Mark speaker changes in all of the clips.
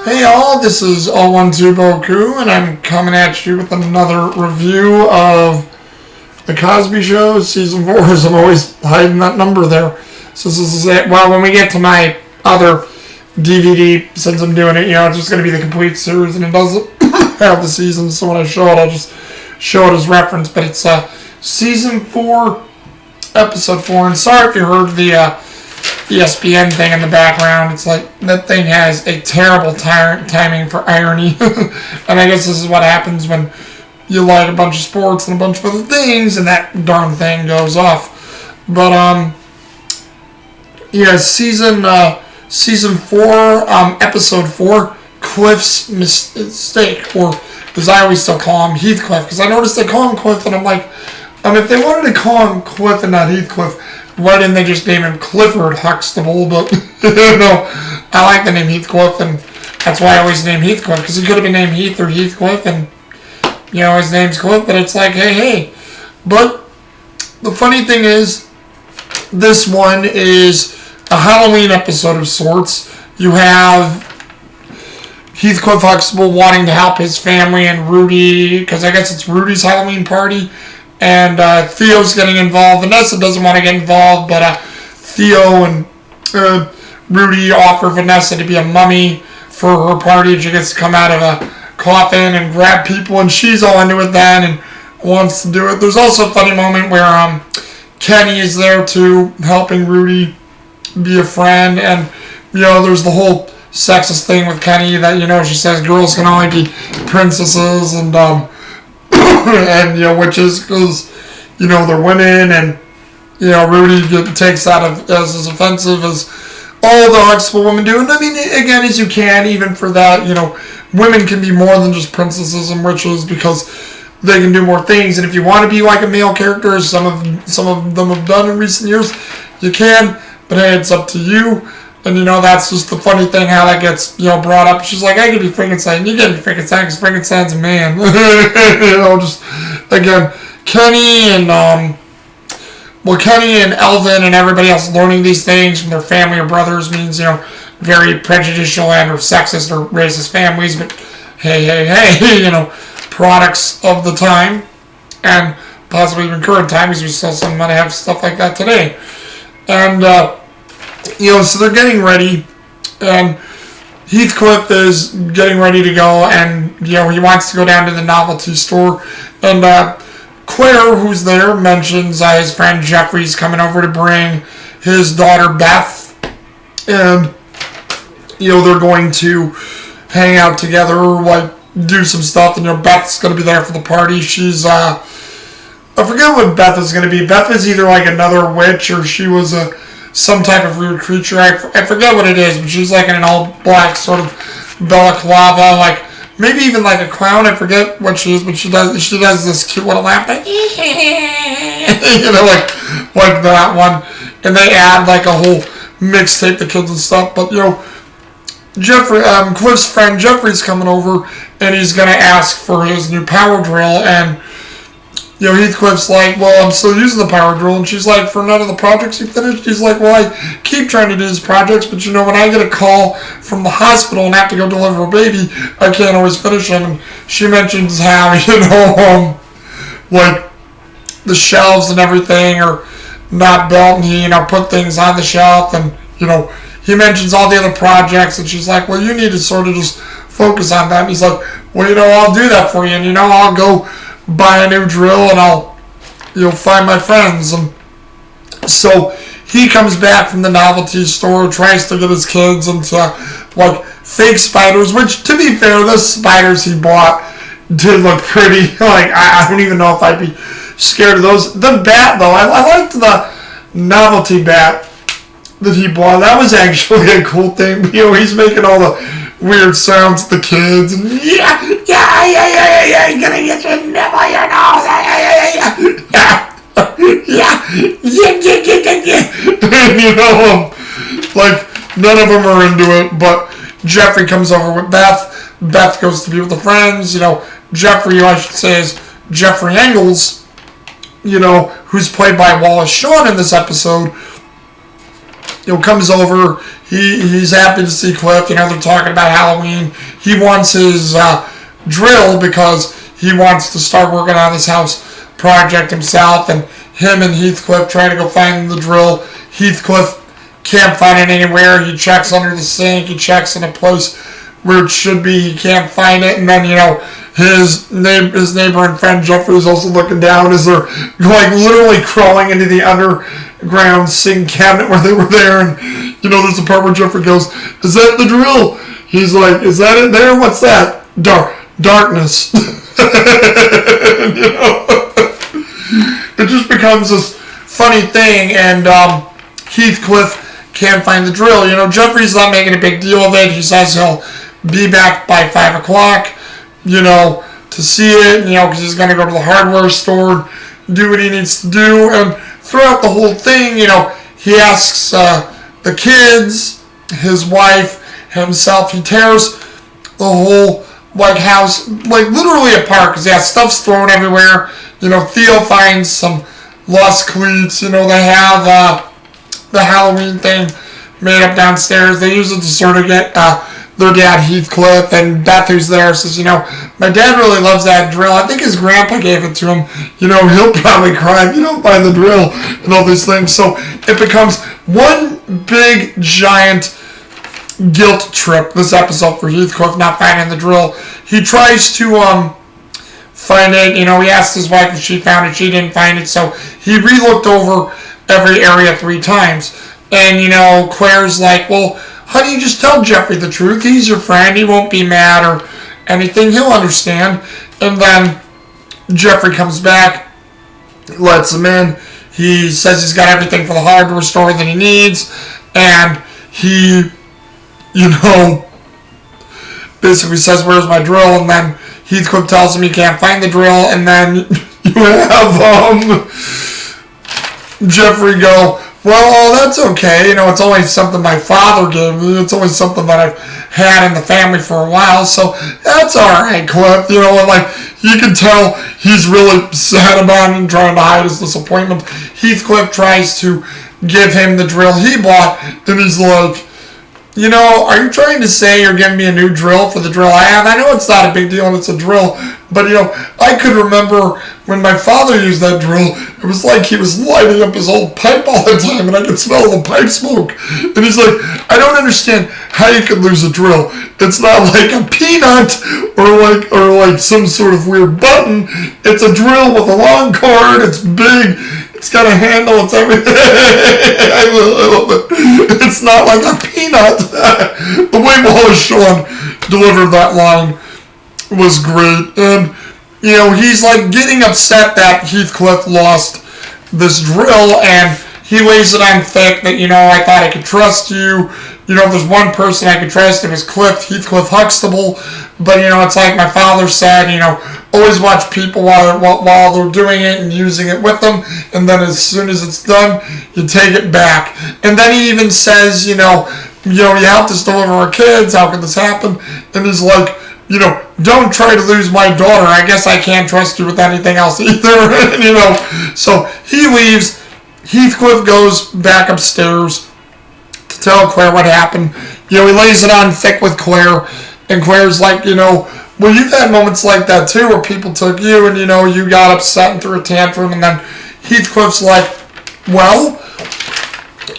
Speaker 1: Hey all, this is 012 Boku, and I'm coming at you with another review of The Cosby Show, Season 4, as I'm always hiding that number there. So this is it. Well, when we get to my other DVD, since I'm doing it, it's just going to be the complete series, and it doesn't have the seasons, so when I show it, I'll just show it as reference, but it's Season 4, Episode 4, and sorry if you heard the ESPN thing in the background. It's like that thing has a terrible timing for irony. And I guess this is what happens when you like a bunch of sports and a bunch of other things and that darn thing goes off. But season 4, episode 4, Cliff's mistake, or as I always still call him, Heathcliff, because I noticed they call him Cliff, and I'm like, if they wanted to call him Cliff and not Heathcliff, why didn't they just name him Clifford Huxtable? But, I like the name Heathcliff, and that's why I always name Heathcliff, because he could have been named Heath or Heathcliff, and, his name's Cliff, but it's like, hey. But the funny thing is, this one is a Halloween episode of sorts. You have Heathcliff Huxtable wanting to help his family and Rudy, because I guess it's Rudy's Halloween party. And Theo's getting involved. Vanessa doesn't want to get involved, but Theo and Rudy offer Vanessa to be a mummy for her party. She gets to come out of a coffin and grab people, and she's all into it then and wants to do it. There's also a funny moment where Kenny is there too, helping Rudy be a friend, and there's the whole sexist thing with Kenny that she says girls can only be princesses and and witches because they're women, and Rudy takes that as offensive as all the Huxtable women do. And I mean, again, as you can, even for that, women can be more than just princesses and witches because they can do more things. And if you want to be like a male character, as some of them have done in recent years, you can. But hey, it's up to you. And that's just the funny thing how that gets brought up. She's like, I could be Frankenstein. You can't be Frankenstein because Frankenstein's a man. Just again, Kenny and Kenny and Elvin and everybody else learning these things from their family or brothers means very prejudicial and or sexist or racist families. But hey, products of the time and possibly even current time, because we still might have stuff like that today. And so they're getting ready, and Heathcliff is getting ready to go, and, he wants to go down to the novelty store, and, Claire, who's there, mentions, his friend Jeffrey's coming over to bring his daughter Beth, and, they're going to hang out together, do some stuff, and, Beth's gonna be there for the party. She's, I forget what Beth is gonna be. Beth is either, another witch, or she was some type of weird creature. I forget what it is, but she's in an all-black sort of balaclava, maybe even a clown. I forget what she is, but she does this cute little laugh, like that one. And they add a whole mixtape to kids and stuff. But Jeffrey, Cliff's friend Jeffrey's coming over, and he's gonna ask for his new power drill, and Heathcliff's like, well, I'm still using the power drill. And she's like, for none of the projects you finished? He's like, well, I keep trying to do these projects, but when I get a call from the hospital and have to go deliver a baby, I can't always finish them. And she mentions how, the shelves and everything are not built, and he, put things on the shelf, and, he mentions all the other projects, and she's like, well, you need to sort of just focus on them. He's like, well, I'll do that for you, and, I'll go buy a new drill, and I'll find my friends. And so he comes back from the novelty store, tries to get his kids into fake spiders, which, to be fair, the spiders he bought did look pretty. I don't even know if I'd be scared of those. The bat, though, I liked the novelty bat that he bought. That was actually a cool thing. He's making all the weird sounds to the kids, and yeah, you're gonna get your nipple, your nose, and none of them are into it, but Jeffrey comes over with Beth. Beth goes to be with the friends. Jeffrey, I should say, is Jeffrey Engels, who's played by Wallace Shawn in this episode. comes over. He's happy to see Cliff. They're talking about Halloween. He wants his drill because he wants to start working on this house project himself. And him and Heathcliff try to go find the drill. Heathcliff can't find it anywhere. He checks under the sink. He checks in a place where it should be. He can't find it. And then, his neighbor and friend Jeffrey is also looking down as they're literally crawling into the underground sink cabinet where they were there. And, there's a part where Jeffrey goes, "Is that the drill?" He's like, "Is that it there? What's that?" Darkness. It just becomes this funny thing. And Heathcliff can't find the drill. Jeffrey's not making a big deal of it. He says he'll be back by 5 o'clock, to see it, because he's going to go to the hardware store, do what he needs to do. And throughout the whole thing, he asks the kids, his wife, himself, he tears the whole, house, literally apart, because, stuff's thrown everywhere. Theo finds some lost cleats. They have the Halloween thing made up downstairs. They use it to sort of get their dad Heathcliff, and Beth, who's there, says, "My dad really loves that drill. I think his grandpa gave it to him. He'll probably cry if you don't find the drill," and all these things. So it becomes one big giant guilt trip, this episode, for Heathcliff not finding the drill. He tries to find it. He asked his wife if she found it. She didn't find it, so he re-looked over every area 3 times. And, Claire's like, "Well, honey, just tell Jeffrey the truth. He's your friend. He won't be mad or anything. He'll understand." And then Jeffrey comes back, lets him in. He says he's got everything for the hardware store that he needs. And he, basically says, "Where's my drill?" And then Heathcliff tells him he can't find the drill. And then you have Jeffrey go, "Well, that's okay. It's only something my father gave me. It's only something that I've had in the family for a while. So that's all right, Cliff." And you can tell he's really sad about it and trying to hide his disappointment. Heathcliff tries to give him the drill he bought, and he's like, "Are you trying to say you're giving me a new drill for the drill I have? I know it's not a big deal and it's a drill, but I could remember when my father used that drill, it was like he was lighting up his old pipe all the time, and I could smell the pipe smoke." And he's like, "I don't understand how you could lose a drill. It's not like a peanut or like some sort of weird button. It's a drill with a long cord. It's big. It's got a handle. It's everything." I love it. It's not like a peanut. The way Wallace Shawn delivered that line was great. And, he's getting upset that Heathcliff lost this drill, and he lays it on thick that, "I thought I could trust you. If there's one person I could trust, it was Heathcliff Huxtable. But, it's like my father said, always watch people while they're doing it and using it with them. And then as soon as it's done, you take it back." And then he even says, you helped us deliver our kids. How could this happen? And he's like, "Don't try to lose my daughter. I guess I can't trust you with anything else either." So he leaves. Heathcliff goes back upstairs to tell Claire what happened. He lays it on thick with Claire, and Claire's like, "Well, you've had moments like that too, where people took you and, you got upset and threw a tantrum." And then Heathcliff's like, "Well,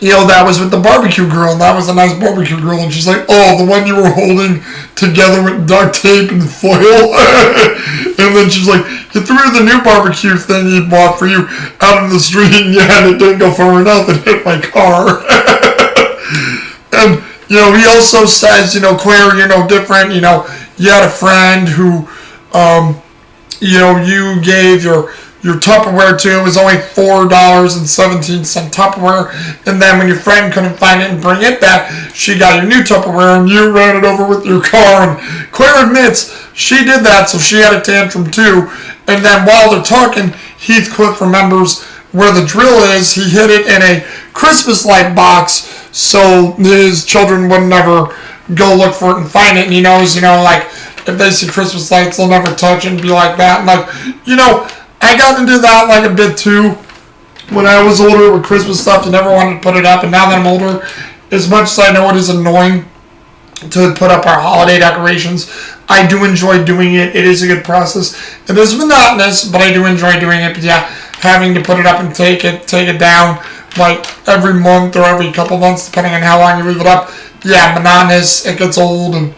Speaker 1: that was with the barbecue girl, and that was a nice barbecue girl." And she's like, "Oh, the one you were holding together with duct tape and foil?" And then she's like, "You threw the new barbecue thing he bought for you out in the street, and it didn't go far enough. It hit my car." And, he also says, "Claire, you're no different. You had a friend who, you gave your Tupperware to. It was only $4.17 Tupperware. And then when your friend couldn't find it and bring it back, she got your new Tupperware and you ran it over with your car." And Claire admits she did that, so she had a tantrum too. And then while they're talking, Heathcliff remembers where the drill is. He hid it in a Christmas light box so his children would never go look for it and find it. And he knows, if they see Christmas lights, they'll never touch it and be like that. And I got into that a bit too when I was older with Christmas stuff, you never wanted to put it up. And now that I'm older, as much as I know it is annoying to put up our holiday decorations, I do enjoy doing it. It is a good process. It is monotonous, but I do enjoy doing it. But yeah, having to put it up and take it down like every month or every couple months, depending on how long you leave it up. Yeah, monotonous. It gets old and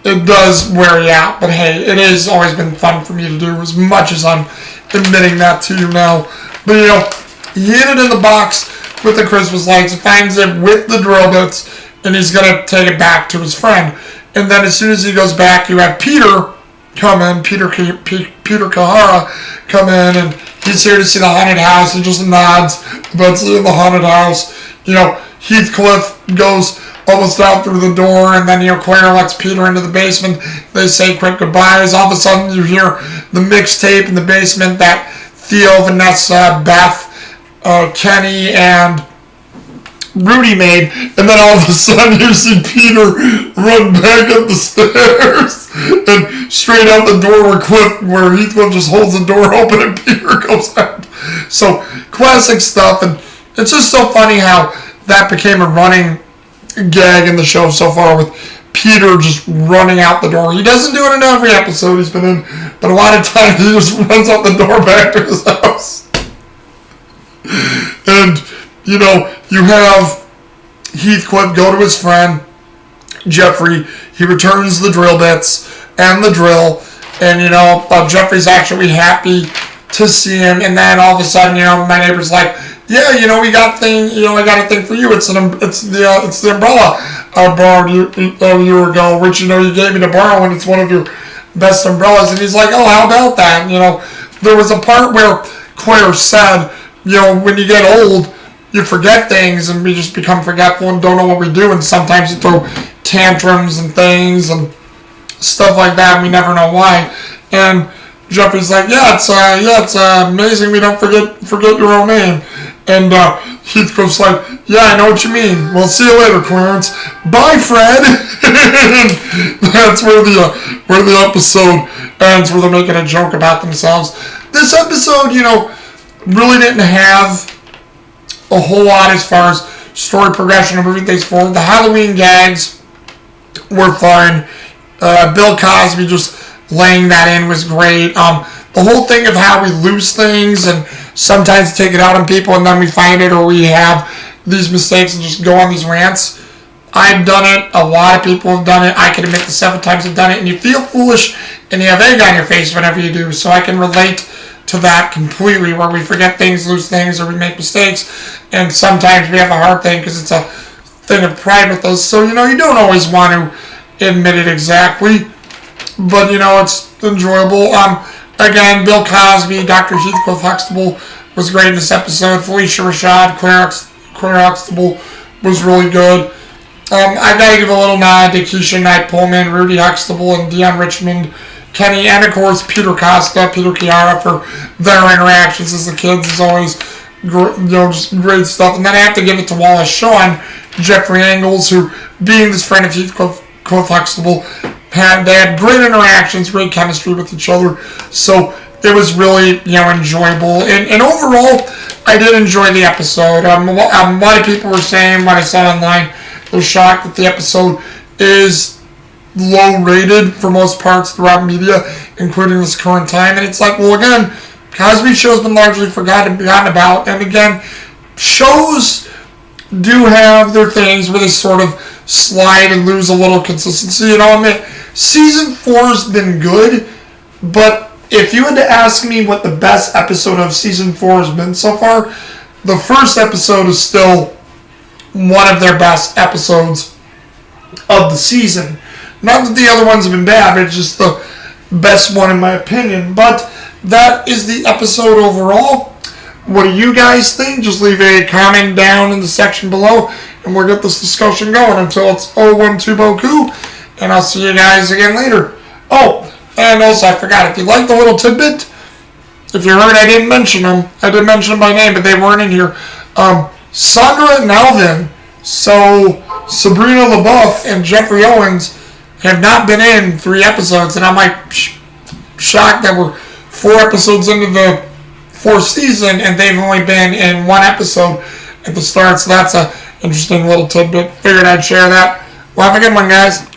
Speaker 1: it does wear you out. But hey, it has always been fun for me to do, as much as I'm admitting that to you now. But you know, he hid it in the box with the Christmas lights, finds it with the drill bits, and he's gonna take it back to his friend. And then as soon as he goes back, you have Peter come in, Peter Kahara come in, and he's here to see the haunted house. He just nods about seeing the haunted house. You know, Heathcliff goes almost out through the door, and then, you know, Claire lets Peter into the basement. They say quick goodbyes. All of a sudden, you hear the mixtape in the basement that Theo, Vanessa, Beth, Kenny, and Rudy made, and then all of a sudden you see Peter run back up the stairs and straight out the door where Heathcliff just holds the door open and Peter goes out. So classic stuff, and it's just so funny how that became a running gag in the show so far, with Peter just running out the door. He doesn't do it in every episode he's been in, but a lot of times he just runs out the door back to his house. And you know, you have Heathcliff go to his friend, Jeffrey. He returns the drill bits and the drill. And, you know, Jeffrey's actually happy to see him. And then all of a sudden, you know, my neighbor's like, yeah, you know, I got a thing for you. It's the umbrella I borrowed a year ago, which, you know, you gave me to borrow, and it's one of your best umbrellas. And he's like, oh, how about that? And, you know, there was a part where Claire said, you know, when you get old, you forget things, and we just become forgetful and don't know what we do, and sometimes you throw tantrums and things and stuff like that, and we never know why. And Jeffrey's like, yeah, it's amazing we don't forget your own name. And Heathcliff's like, yeah, I know what you mean. Well, see you later, Clarence. Bye, Fred. That's where the episode ends, where they're making a joke about themselves. This episode, you know, really didn't have a whole lot as far as story progression or moving things forward. The Halloween gags were fun. Bill Cosby just laying that in was great. The whole thing of how we lose things and sometimes take it out on people and then we find it, or we have these mistakes and just go on these rants. I've done it. A lot of people have done it. I can admit the 7 times I've done it, and you feel foolish and you have egg on your face whenever you do. So I can relate to that completely, where we forget things, lose things, or we make mistakes, and sometimes we have a hard thing because it's a thing of pride with us. So, you know, you don't always want to admit it exactly, but, you know, it's enjoyable. Again, Bill Cosby, Dr. Heathcliff Huxtable was great in this episode. Felicia Rashad, Claire Huxtable was really good. I gotta give a little nod to Keisha Knight Pullman, Rudy Huxtable, and Dion Richmond, Kenny, and of course Peter Costa, Peter Chiara, for their interactions as the kids is always, you know, just great stuff. And then I have to give it to Wallace Shawn, Jeffrey Angles, who, being this friend of Heathcliff Huxtable, they had great interactions, great chemistry with each other. So it was really, you know, enjoyable. And overall, I did enjoy the episode. A lot of people were saying, when I saw online, they're shocked that the episode is low rated for most parts throughout media, including this current time. And it's like, well, again, Cosby Show's been largely forgotten about. And again, shows do have their things where they sort of slide and lose a little consistency. You know, I mean, season 4's been good, but if you had to ask me what the best episode of season 4 has been so far, the first episode is still one of their best episodes of the season. Not that the other ones have been bad, it's just the best one in my opinion. But that is the episode overall. What do you guys think? Just leave a comment down in the section below, and we'll get this discussion going until it's 012 Boku. And I'll see you guys again later. Oh, and also I forgot, if you like the little tidbit, if you heard I didn't mention them. I didn't mention them by name, but they weren't in here. Sandra and Alvin, so Sabrina LaBeouf and Jeffrey Owens have not been in 3 episodes, and I'm like shocked that we're 4 episodes into the fourth season, and they've only been in one episode at the start. So that's a interesting little tidbit. Figured I'd share that. Well, have a good one, guys.